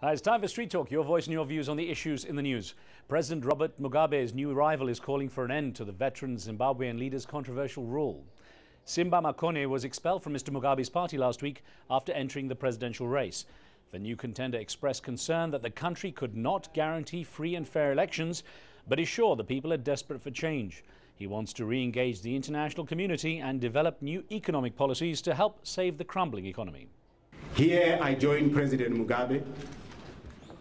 Hi, it's time for Street Talk, your voice and your views on the issues in the news. President Robert Mugabe's new rival is calling for an end to the veteran Zimbabwean leader's controversial rule. Simba Makone was expelled from Mr. Mugabe's party last week after entering the presidential race. The new contender expressed concern that the country could not guarantee free and fair elections, but is sure the people are desperate for change. He wants to re-engage the international community and develop new economic policies to help save the crumbling economy. Here I join President Mugabe.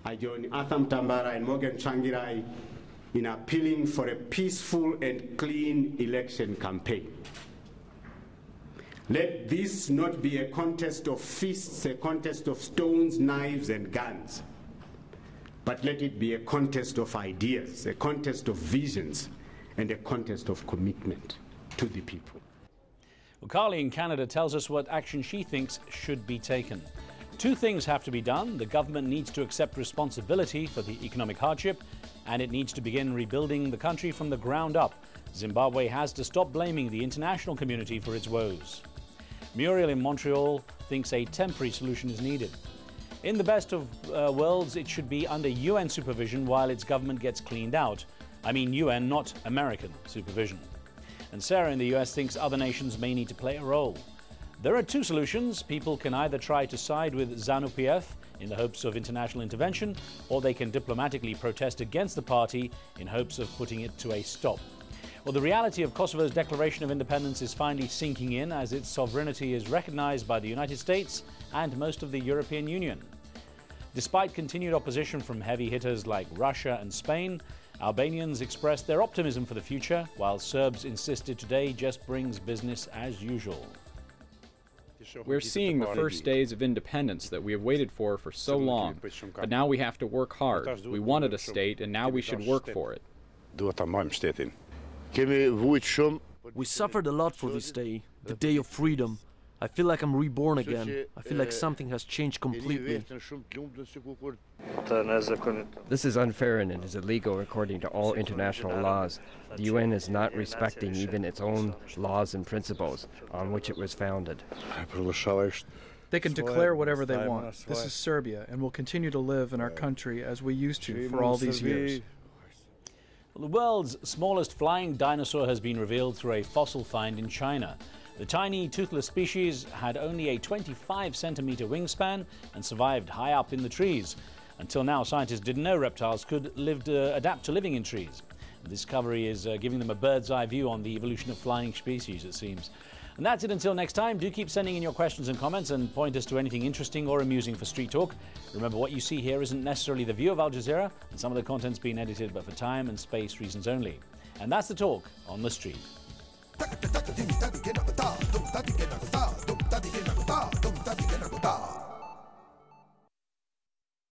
I join Atham Tambara and Morgan Changirai in appealing for a peaceful and clean election campaign. Let this not be a contest of fists, a contest of stones, knives, and guns, but let it be a contest of ideas, a contest of visions, and a contest of commitment to the people. Well, Carly in Canada tells us what action she thinks should be taken. Two things have to be done. The government needs to accept responsibility for the economic hardship, and it needs to begin rebuilding the country from the ground up. Zimbabwe has to stop blaming the international community for its woes. Muriel in Montreal thinks a temporary solution is needed. In the best of worlds, it should be under UN supervision while its government gets cleaned out. I mean UN, not American supervision. And Sarah in the US thinks other nations may need to play a role. There are two solutions. People can either try to side with ZANU-PF in the hopes of international intervention, or they can diplomatically protest against the party in hopes of putting it to a stop. Well, the reality of Kosovo's declaration of independence is finally sinking in as its sovereignty is recognized by the United States and most of the European Union. Despite continued opposition from heavy hitters like Russia and Spain, Albanians expressed their optimism for the future, while Serbs insisted today just brings business as usual. We're seeing the first days of independence that we have waited for so long, but now we have to work hard. We wanted a state, and now we should work for it. We suffered a lot for this day, the day of freedom. I feel like I'm reborn again. I feel like something has changed completely. This is unfair and it is illegal according to all international laws. The UN is not respecting even its own laws and principles on which it was founded. They can declare whatever they want. This is Serbia, and we'll continue to live in our country as we used to for all these years. Well, the world's smallest flying dinosaur has been revealed through a fossil find in China. The tiny toothless species had only a 25-centimeter wingspan and survived high up in the trees. Until now, scientists didn't know reptiles could adapt to living in trees. The discovery is giving them a bird's-eye view on the evolution of flying species, it seems. And that's it until next time. Do keep sending in your questions and comments and point us to anything interesting or amusing for Street Talk. Remember, what you see here isn't necessarily the view of Al Jazeera, and some of the content's been edited, but for time and space reasons only. And that's the talk on the street.